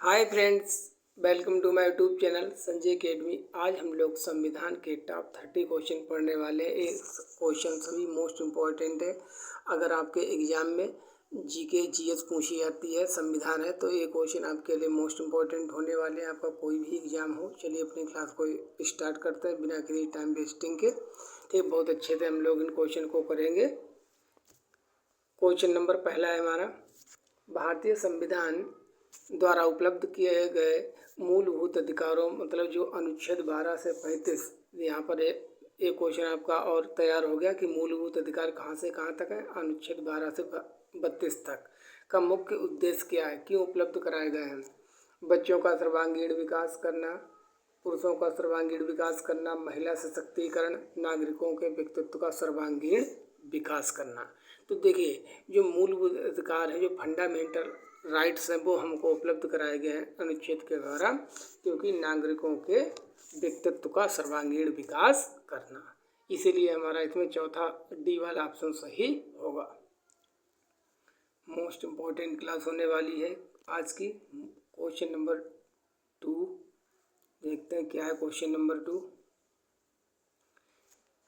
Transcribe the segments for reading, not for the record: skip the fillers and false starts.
Hi friends, welcome to my YouTube channel Sanjay academy. आज हम लोग संविधान के टॉप 30 क्वेश्चन पढ़ने वाले हैं। ये क्वेश्चन सभी मोस्ट इम्पॉर्टेंट है। अगर आपके एग्ज़ाम में जीके जीएस पूछी जाती है, संविधान है, तो ये क्वेश्चन आपके लिए मोस्ट इम्पॉर्टेंट होने वाले हैं। आपका कोई भी एग्ज़ाम हो। चलिए अपनी क्लास को स्टार्ट करते हैं बिना किसी टाइम वेस्टिंग के। ठीक, बहुत अच्छे से हम लोग इन क्वेश्चन को करेंगे। क्वेश्चन नंबर पहला है हमारा, भारतीय संविधान द्वारा उपलब्ध किए गए मूलभूत अधिकारों, मतलब जो अनुच्छेद 12 से 35, यहाँ पर एक क्वेश्चन आपका और तैयार हो गया कि मूलभूत अधिकार कहाँ से कहाँ तक है। अनुच्छेद 12 से 32 तक का मुख्य उद्देश्य क्या है, क्यों उपलब्ध कराए गए हैं। बच्चों का सर्वांगीण विकास करना, पुरुषों का सर्वांगीण विकास करना, महिला सशक्तिकरण, नागरिकों के व्यक्तित्व का सर्वांगीण विकास करना। तो देखिए, जो मूलभूत अधिकार है, जो फंडामेंटल राइट्स हैं, वो हमको उपलब्ध कराए गए हैं अनुच्छेद के द्वारा, क्योंकि नागरिकों के व्यक्तित्व का सर्वांगीण विकास करना। इसीलिए हमारा इसमें चौथा डी वाला ऑप्शन सही होगा। मोस्ट इम्पोर्टेंट क्लास होने वाली है आज की। क्वेश्चन नंबर 2 देखते हैं क्या है। क्वेश्चन नंबर 2,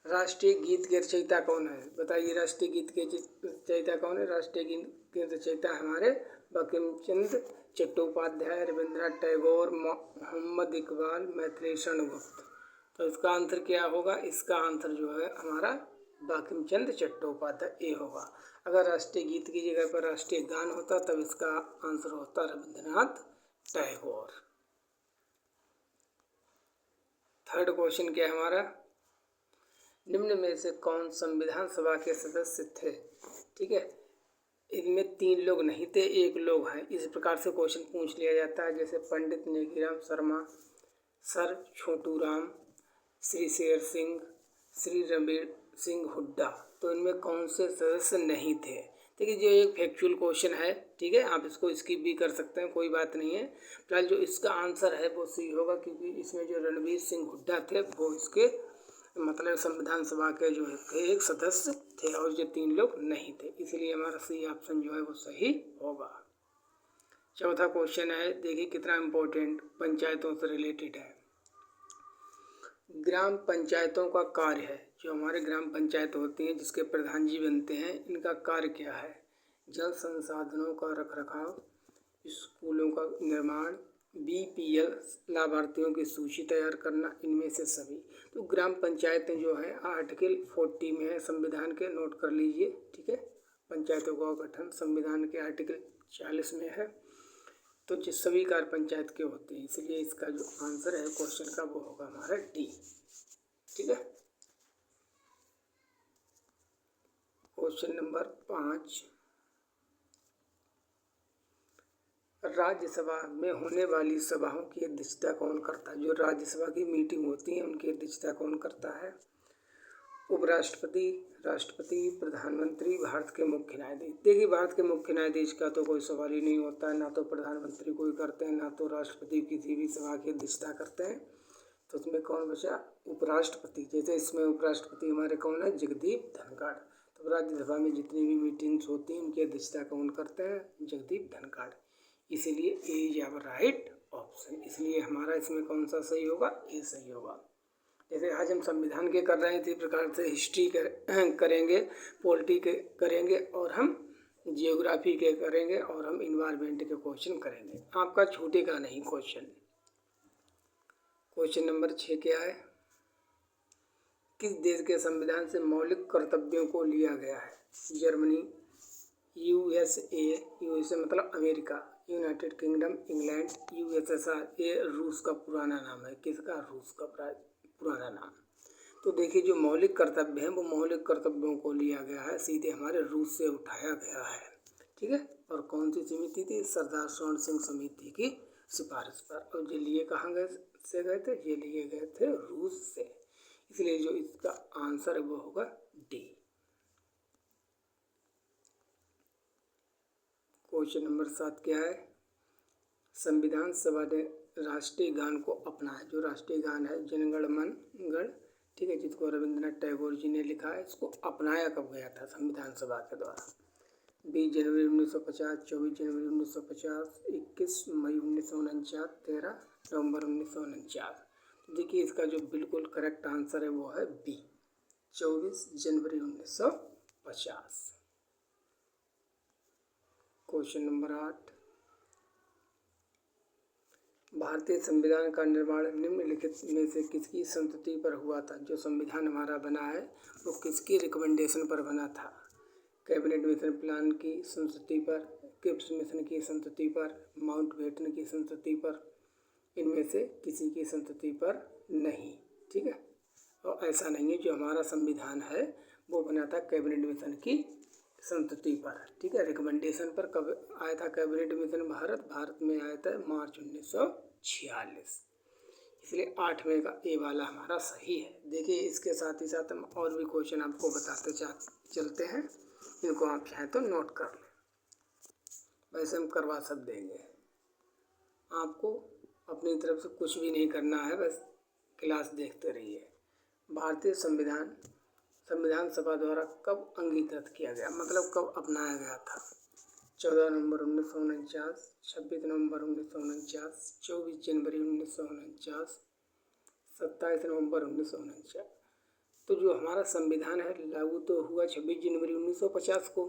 राष्ट्रीय गीत के रचयिता कौन है। बताइए, राष्ट्रीय गीत के रचयिता कौन है। राष्ट्रीय गीत के रचयिता हमारे बंकिम चंद्र चट्टोपाध्याय, रविंद्रनाथ टैगोर, मोहम्मद इकबाल, मैत्रेयी गुप्त। तो इसका आंसर क्या होगा। इसका आंसर जो है हमारा बंकिम चंद्र चट्टोपाध्याय ए होगा। अगर राष्ट्रीय गीत की जगह पर राष्ट्रीय गान होता तब इसका आंसर होता रविंद्रनाथ टैगोर। थर्ड क्वेश्चन क्या है हमारा, निम्न में से कौन संविधान सभा के सदस्य थे। ठीक है, इनमें 3 लोग नहीं थे, 1 लोग हैं। इस प्रकार से क्वेश्चन पूछ लिया जाता है, जैसे पंडित नेकीराम शर्मा, सर छोटू राम, श्री शेर सिंह, श्री रणबीर सिंह हुड्डा। तो इनमें कौन से सदस्य नहीं थे। देखिए, जो एक फैक्चुअल क्वेश्चन है, ठीक है, आप इसको स्किप भी कर सकते हैं, कोई बात नहीं है। फिलहाल जो इसका आंसर है वो सही होगा, क्योंकि इसमें जो रणबीर सिंह हुड्डा थे वो इसके मतलब संविधान सभा के जो है एक सदस्य थे, और जो 3 लोग नहीं थे। इसलिए हमारा सही ऑप्शन जो है वो सही होगा। चौथा क्वेश्चन है, देखिए कितना इम्पोर्टेंट, पंचायतों से रिलेटेड है। ग्राम पंचायतों का कार्य है, जो हमारे ग्राम पंचायत होती हैं जिसके प्रधान जी बनते हैं, इनका कार्य क्या है। जल संसाधनों का रखरखाव, स्कूलों का निर्माण, बीपीएल लाभार्थियों की सूची तैयार करना, इनमें से सभी। तो ग्राम पंचायतें जो है आर्टिकल 40 में है संविधान के, नोट कर लीजिए। ठीक है, पंचायतों का गठन संविधान के आर्टिकल 40 में है। तो जिस सभी कार्य पंचायत के होते हैं, इसलिए इसका जो आंसर है क्वेश्चन का वो होगा हमारा डी। ठीक है, क्वेश्चन नंबर 5, राज्यसभा में होने वाली सभाओं की अध्यक्षता कौन करता है। जो राज्यसभा की मीटिंग होती है उनकी अध्यक्षता कौन करता है। उपराष्ट्रपति, राष्ट्रपति, प्रधानमंत्री, भारत के मुख्य न्यायाधीश। देखिए, भारत के मुख्य न्यायाधीश का तो कोई सवाल ही नहीं होता है, ना तो प्रधानमंत्री कोई करते हैं, ना तो राष्ट्रपति किसी भी सभा की अध्यक्षता करते हैं। तो उसमें कौन बचा, उपराष्ट्रपति। जैसे इसमें उपराष्ट्रपति हमारे कौन है, जगदीप धनखड़। तो राज्यसभा में जितनी भी मीटिंग्स होती हैं उनकी अध्यक्षता कौन करते हैं, जगदीप धनखड़। इसीलिए ए इज आवर राइट ऑप्शन। इसलिए हमारा इसमें कौन सा सही होगा, ए सही होगा। जैसे आज हम संविधान के कर रहे हैं, इसी प्रकार से हिस्ट्री करेंगे, पॉलिटी के करेंगे, और हम जियोग्राफी के करेंगे, और हम इन्वायरमेंट के क्वेश्चन करेंगे। आपका छूटेगा नहीं क्वेश्चन। क्वेश्चन नंबर 6 क्या है, किस देश के संविधान से मौलिक कर्तव्यों को लिया गया है। जर्मनी, यूएसए मतलब America, United kingdom, England, USSR. ये रूस का पुराना नाम है। किसका, रूस का पुराना नाम। तो देखिए, जो मौलिक कर्तव्य हैं वो मौलिक कर्तव्यों को लिया गया है, सीधे हमारे रूस से उठाया गया है। ठीक है, और कौन सी समिति थी, सरदार स्वर्ण सिंह समिति की सिफारिश पर। और ये लिए कहाँ गए थे, ये लिए गए थे रूस से। इसलिए जो इसका आंसर है वो होगा डी। क्वेश्चन नंबर 7 क्या है, संविधान सभा ने राष्ट्रीय गान को अपनाया। जो राष्ट्रीय गान है जनगण मन गण, ठीक है, जिसको रविंद्रनाथ टैगोर जी ने लिखा है, इसको अपनाया कब गया था संविधान सभा के द्वारा। 20 जनवरी 1950, 24 जनवरी 1950, 21 मई 1949, 13 नवंबर 1949। देखिए इसका जो बिल्कुल करेक्ट आंसर है वो है बी, 24 जनवरी 1950। क्वेश्चन नंबर 8, भारतीय संविधान का निर्माण निम्नलिखित में से किसकी संस्तुति पर हुआ था? जो संविधान हमारा बना है वो किसकी रिकमेंडेशन पर बना था? कैबिनेट मिशन प्लान की संस्तुति पर, क्रिप्स मिशन की संस्तुति पर, माउंटबेटन की संस्तुति पर, इनमें से किसी की संस्तुति पर नहीं। ठीक है, और ऐसा नहीं है, जो हमारा संविधान है वो बना था कैबिनेट मिशन की संस्तुति पर। ठीक है, रिकमेंडेशन पर कब आया था कैबिनेट मिशन? भारत में आया था मार्च 1946। इसलिए 8वें का ए वाला हमारा सही है। देखिए इसके साथ ही साथ हम और भी क्वेश्चन आपको बताते चलते हैं, इनको आप चाहें तो नोट कर लें। वैसे हम करवा सब देंगे, आपको अपनी तरफ से कुछ भी नहीं करना है, बस क्लास देखते रहिए। भारतीय संविधान सभा द्वारा कब अंगीकृत किया गया, मतलब कब अपनाया गया था? 14 नवंबर 1949, 26 नवंबर 1949, 24 जनवरी 1949, 27 नवंबर 1949। तो जो हमारा संविधान है लागू तो हुआ 26 जनवरी 1950 को,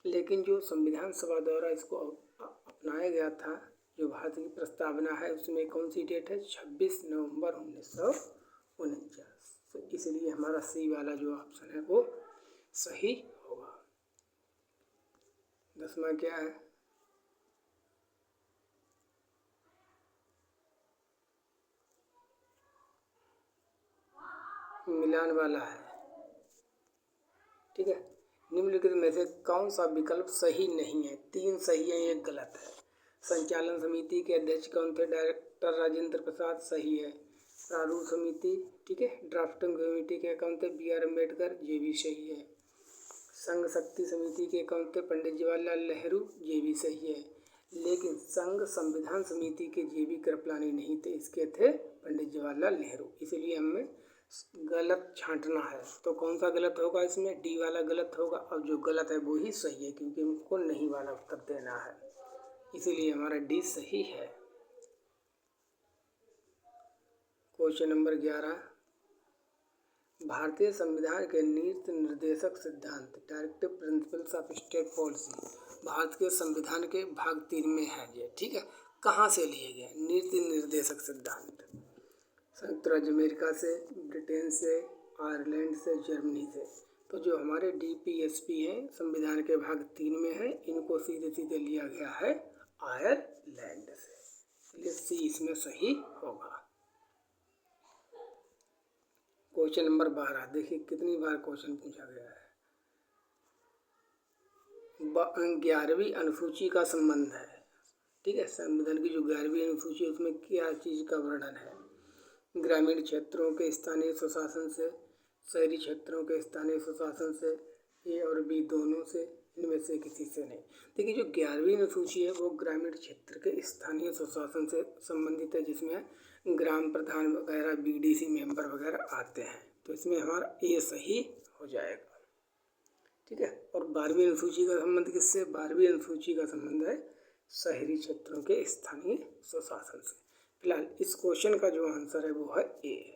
लेकिन जो संविधान सभा द्वारा इसको अपनाया गया था, जो भारत की प्रस्तावना है, उसमें कौन सी डेट है? 26 नवंबर 1949। तो इसलिए हमारा सी वाला जो ऑप्शन है वो सही होगा। 10वां क्या है? मिलान वाला है। ठीक है, निम्नलिखित में से कौन सा विकल्प सही नहीं है? 3 सही है, 1 गलत है। संचालन समिति के अध्यक्ष कौन थे? डायरेक्टर राजेंद्र प्रसाद, सही है। प्रारूप समिति, ठीक है, ड्राफ्टिंग कमेटी के कौन थे? B.R. अम्बेडकर, ये भी सही है। संघ शक्ति समिति के कौन थे? पंडित जवाहरलाल नेहरू, ये भी सही है। लेकिन संघ संविधान समिति के JV कृपलानी नहीं थे, इसके थे पंडित जवाहरलाल नेहरू। इसलिए हमें गलत छांटना है, तो कौन सा गलत होगा इसमें? डी वाला गलत होगा, और जो गलत है वो ही सही है, क्योंकि हमको नहीं वाला उत्तर देना है, इसीलिए हमारा डी सही है। क्वेश्चन नंबर 11, भारतीय संविधान के नीति निर्देशक सिद्धांत, directive principles of state policy, Bharat के संविधान के भाग 3 में है ये। ठीक है, कहाँ से लिए गए नीति निर्देशक सिद्धांत? संयुक्त राज्य अमेरिका से, ब्रिटेन से, आयरलैंड से, जर्मनी से। तो जो हमारे DPSP हैं संविधान के भाग 3 में है, इनको सीधे सीधे लिया गया है आयरलैंड से, इसलिए सी इसमें सही होगा। क्वेश्चन नंबर 12, देखिए कितनी बार क्वेश्चन पूछा गया है। 11वीं अनुसूची का संबंध है। ठीक है, संविधान की जो 11वीं अनुसूची है उसमें क्या चीज़ का वर्णन है? ग्रामीण क्षेत्रों के स्थानीय स्वशासन से, शहरी क्षेत्रों के स्थानीय स्वशासन से, ए और बी दोनों से, इनमें से किसी से नहीं। देखिए जो 11वीं अनुसूची है वो ग्रामीण क्षेत्र के स्थानीय स्वशासन से संबंधित है, जिसमें ग्राम प्रधान वगैरह, BDC मेंबर वगैरह आते हैं, तो इसमें हमारा ए सही हो जाएगा। ठीक है, और 12वीं अनुसूची का संबंध किससे? 12वीं अनुसूची का संबंध है शहरी क्षेत्रों के स्थानीय स्वशासन से। फिलहाल इस क्वेश्चन का जो आंसर है वो है ए।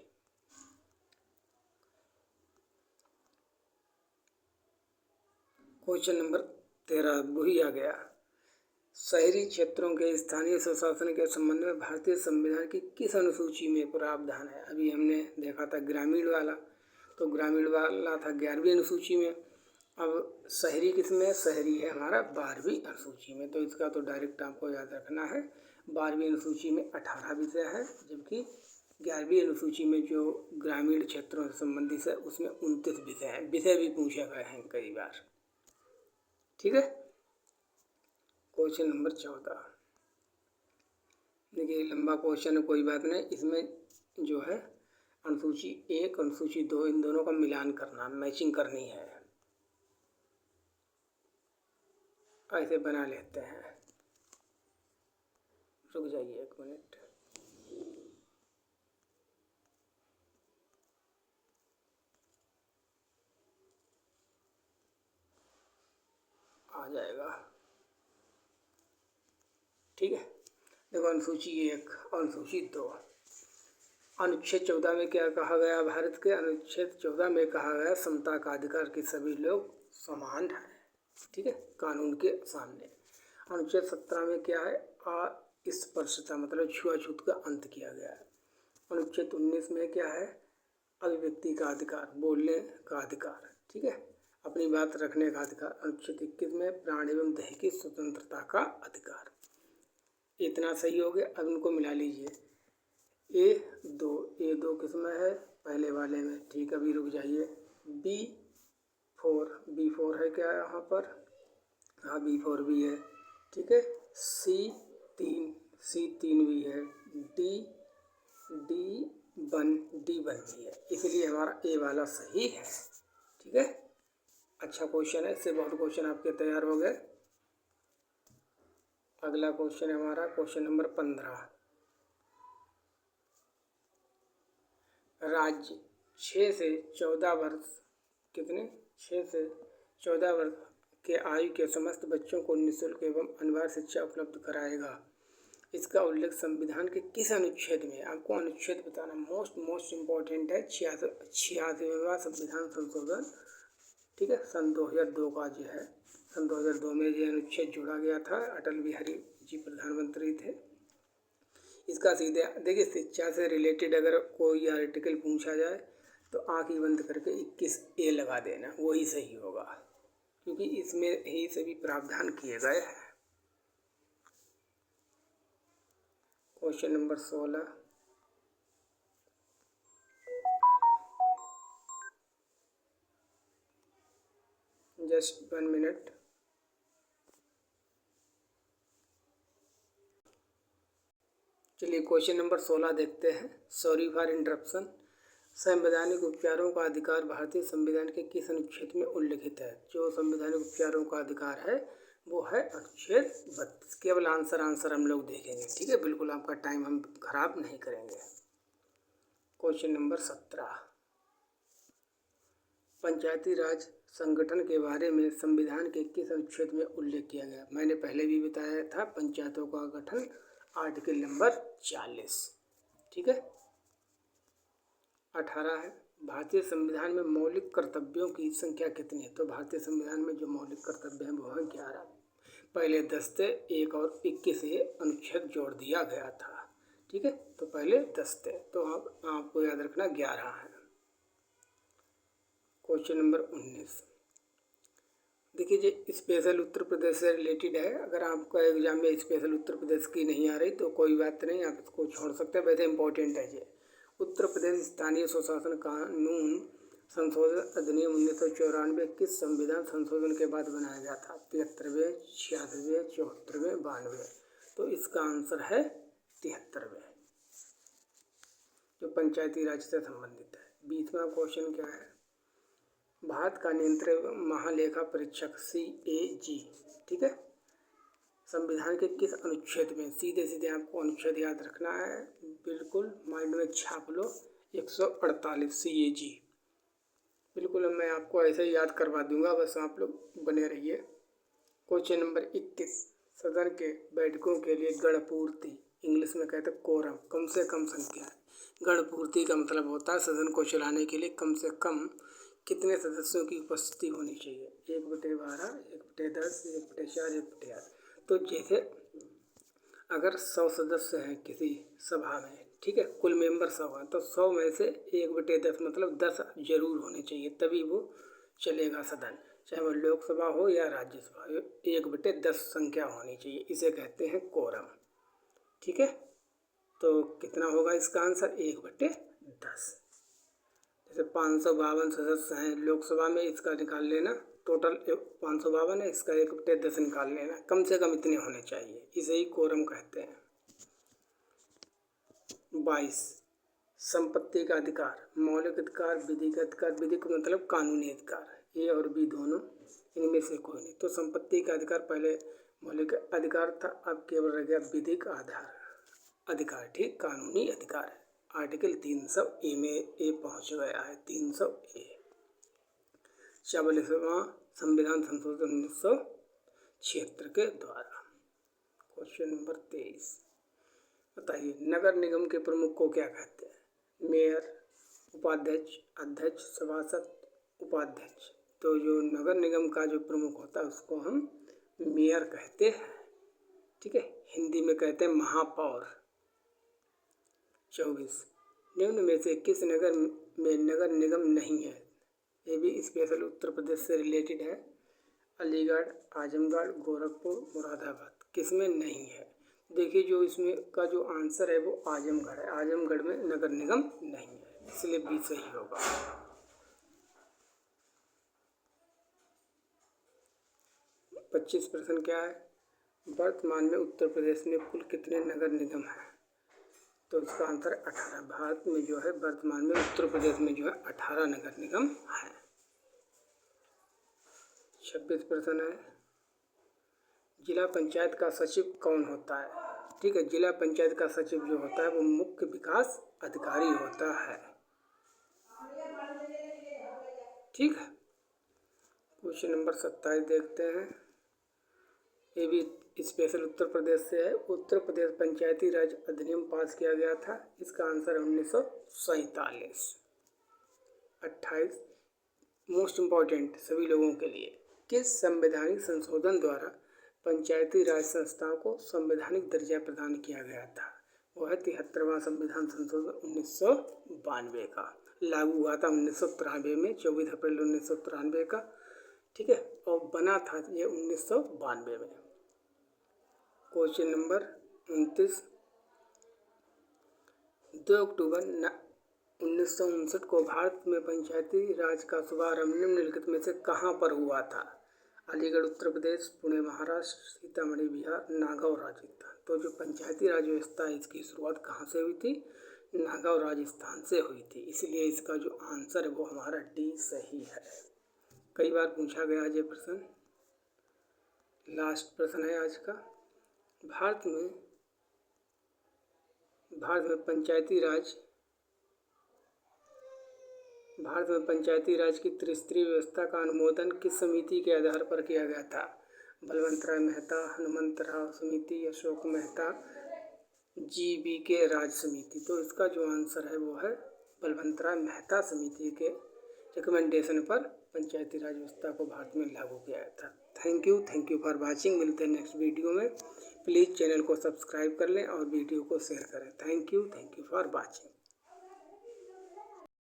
क्वेश्चन नंबर 13 वही आ गया, शहरी क्षेत्रों के स्थानीय स्वशासन के संबंध में भारतीय संविधान की किस अनुसूची में प्रावधान है? अभी हमने देखा था ग्रामीण वाला, तो ग्रामीण वाला था 11वीं अनुसूची में। अब शहरी किस में? शहरी है हमारा 12वीं अनुसूची में, तो इसका तो डायरेक्ट आपको याद रखना है। 12वीं अनुसूची में 18 विषय है, जबकि 11वीं अनुसूची में जो ग्रामीण क्षेत्रों से संबंधित है उसमें 29 विषय हैं। विषय भी पूछे गए हैं कई बार। ठीक है, क्वेश्चन नंबर 14, देखिए लंबा क्वेश्चन है, कोई बात नहीं। इसमें जो है अनुसूची 1, अनुसूची 2, इन दोनों का मिलान करना, मैचिंग करनी है। ऐसे बना लेते हैं, रुक जाइए 1 मिनट। आ जाएगा। ठीक है। देखो अनुसूची 1, अनुसूची 2। अनुच्छेद 14 में क्या कहा गया? भारत के अनुच्छेद 14 में कहा गया समता का अधिकार कि सभी लोग समान हैं, ठीक है, कानून के सामने। अनुच्छेद 17 में क्या है? अस्पृश्यता मतलब छुआछूत का अंत किया गया है। अनुच्छेद 19 में क्या है? अभिव्यक्ति का अधिकार, बोलने का अधिकार, ठीक है, अपनी बात रखने का अधिकार। अनुच्छेद 21 में प्राण एवं देह की स्वतंत्रता का अधिकार। इतना सही हो गया। अब इनको मिला लीजिए। ए दो किसमें है? पहले वाले में, ठीक है। अभी रुक जाइए। बी4 है क्या यहाँ पर? हाँ B4 भी है, ठीक है। C3 भी है। D1 भी है, इसलिए हमारा ए वाला सही है, ठीक है। अच्छा क्वेश्चन है, इससे बहुत क्वेश्चन आपके तैयार हो गए। अगला क्वेश्चन है हमारा क्वेश्चन नंबर 15। राज्य 6 से 14 वर्ष, कितने? 6 से 14 वर्ष के आयु के समस्त बच्चों को निःशुल्क एवं अनिवार्य शिक्षा उपलब्ध कराएगा। इसका उल्लेख संविधान के किस अनुच्छेद में? आपको अनुच्छेद बताना मोस्ट इम्पोर्टेंट है। 86वां संविधान संशोधन, ठीक है, सन 2002 का जो है, सन 2002 में ये अनुच्छेद जोड़ा गया था। अटल बिहारी जी प्रधानमंत्री थे। इसका सीधे देखिए, शिक्षा से रिलेटेड अगर कोई आर्टिकल पूछा जाए तो आँख ही बंद करके 21A लगा देना, वही सही होगा, क्योंकि इसमें ही सभी प्रावधान किए गए हैं। Question number 16। Just 1 minute. चलिए क्वेश्चन नंबर 16 देखते हैं। Sorry for interruption. संवैधानिक उपचारों का अधिकार भारतीय संविधान के किस अनुच्छेद में उल्लिखित है? जो संवैधानिक उपचारों का अधिकार है वो है अनुच्छेद 32। केवल आंसर हम लोग देखेंगे, ठीक है, बिल्कुल आपका टाइम हम खराब नहीं करेंगे। Question number 17। पंचायती राज संगठन के बारे में संविधान के किस अनुच्छेद में उल्लेख किया गया? मैंने पहले भी बताया था, पंचायतों का गठन आर्टिकल नंबर 40, ठीक है। 18 है। भारतीय संविधान में मौलिक कर्तव्यों की संख्या कितनी है? तो भारतीय संविधान में जो मौलिक कर्तव्य हैं वो है 11। पहले 10 थे, 1 और 21 से अनुच्छेद जोड़ दिया गया था, ठीक है। तो पहले 10 थे, तो अब आपको याद रखना 11 है। Question number 19। देखिए जी, स्पेशल उत्तर प्रदेश से रिलेटेड है। अगर आपका एग्जाम में स्पेशल उत्तर प्रदेश की नहीं आ रही तो कोई बात नहीं, आप इसको छोड़ सकते हैं, वैसे इंपॉर्टेंट है ये। उत्तर प्रदेश स्थानीय स्वशासन कानून संशोधन अधिनियम 1994 किस संविधान संशोधन के बाद बनाया गया था? 73वें, 86वें, 74वें, 92वें? तो इसका आंसर है 73वें, जो पंचायती राज से संबंधित है। 20वां क्वेश्चन क्या है? भारत का नियंत्रक महालेखा परीक्षक CAG, ठीक है, संविधान के किस अनुच्छेद में? सीधे आपको अनुच्छेद याद रखना है, बिल्कुल माइंड में छाप लो। 148 CAG, बिल्कुल मैं आपको ऐसे ही याद करवा दूंगा, बस आप लोग बने रहिए। Question number 21। सदन के बैठकों के लिए गणपूर्ति, इंग्लिश में कहते हैं कोरम, कम से कम संख्या। गणपूर्ति का मतलब होता है सदन को चलाने के लिए कम से कम कितने सदस्यों की उपस्थिति होनी चाहिए? 1/12, 1/10, 1/4, 1/8। तो जैसे अगर 100 सदस्य हैं किसी सभा में, ठीक है, कुल मेंबर 100 हैं, तो 100 में से 1/10 मतलब 10 जरूर होने चाहिए, तभी वो चलेगा सदन, चाहे वो लोकसभा हो या राज्यसभा हो। 1/10 संख्या होनी चाहिए, इसे कहते हैं कोरम, ठीक है। तो कितना होगा इसका आंसर? 1/10। जैसे 552 सदस्य हैं लोकसभा में, इसका निकाल लेना, टोटल 552 है, इसका 1/10 निकाल लेना, कम से कम इतने होने चाहिए, इसे ही कोरम कहते हैं। 22। संपत्ति का अधिकार, मौलिक अधिकार, विधिक अधिकार। विधिक मतलब कानूनी अधिकार, ए और बी दोनों, इनमें से कोई नहीं। तो संपत्ति का अधिकार पहले मौलिक अधिकार था, अब केवल रह गया विधिक अधिकार, ठीक, कानूनी अधिकार है। आर्टिकल 300A में ए पहुँच गया है, 300A। 44वां संविधान संशोधन 1976 के द्वारा। क्वेश्चन नंबर 23 बताइए, नगर निगम के प्रमुख को क्या कहते हैं? मेयर, उपाध्यक्ष, अध्यक्ष, सभासद, उपाध्यक्ष। तो जो नगर निगम का जो प्रमुख होता है उसको हम मेयर कहते हैं, ठीक है। हिंदी में कहते हैं महापौर। 24 निम्न में से किस नगर में नगर निगम नहीं है? ये भी स्पेशल उत्तर प्रदेश से रिलेटेड है। अलीगढ़, आजमगढ़, गोरखपुर, मुरादाबाद। किसमें नहीं है? देखिए, जो इसमें का जो आंसर है वो आजमगढ़ है। आजमगढ़ में नगर निगम नहीं है, इसलिए बी सही होगा। 25 प्रश्न क्या है? वर्तमान में उत्तर प्रदेश में कुल कितने नगर निगम हैं? तो इसका आंसर 18। भारत में जो है वर्तमान में उत्तर प्रदेश में जो है 18 नगर निगम हैं। 26 प्रश्न है, जिला पंचायत का सचिव कौन होता है? ठीक है, जिला पंचायत का सचिव जो होता है वो मुख्य विकास अधिकारी होता है, ठीक है। क्वेश्चन नंबर 27 देखते हैं। ये भी स्पेशल उत्तर प्रदेश से है। उत्तर प्रदेश पंचायती राज अधिनियम पास किया गया था, इसका आंसर है 1947। 28 मोस्ट इम्पॉर्टेंट सभी लोगों के लिए, किस संवैधानिक संशोधन द्वारा पंचायती राज संस्थाओं को संवैधानिक दर्जा प्रदान किया गया था? वो है 73वां संविधान संशोधन 1992 का। लागू हुआ था 1993 में, 24 अप्रैल 1993 का, ठीक है। और बना था ये 1992 में। क्वेश्चन नंबर 29 2 अक्टूबर 1959 को भारत में पंचायती राज का शुभारंभ निम्नलिखित में से कहाँ पर हुआ था? अलीगढ़ उत्तर प्रदेश, पुणे महाराष्ट्र, सीतामढ़ी बिहार, नागौर राजस्थान। तो जो पंचायती राज व्यवस्था है इसकी शुरुआत कहाँ से हुई थी? नागौर राजस्थान से हुई थी, इसलिए इसका जो आंसर है वो हमारा डी सही है। कई बार पूछा गया ये प्रश्न। लास्ट प्रश्न है आज का। भारत में पंचायती राज की त्रिस्तरीय व्यवस्था का अनुमोदन किस समिति के आधार पर किया गया था? बलवंत राय मेहता, हनुमंत राव समिति, अशोक मेहता, GBK राज समिति। तो इसका जो आंसर है वो है बलवंत राय मेहता समिति के रिकमेंडेशन पर पंचायती राज व्यवस्था को भारत में लागू किया गया था। Thank you for watching. मिलते हैं नेक्स्ट वीडियो में। प्लीज़ चैनल को सब्सक्राइब कर लें और वीडियो को शेयर करें। Thank you for watching.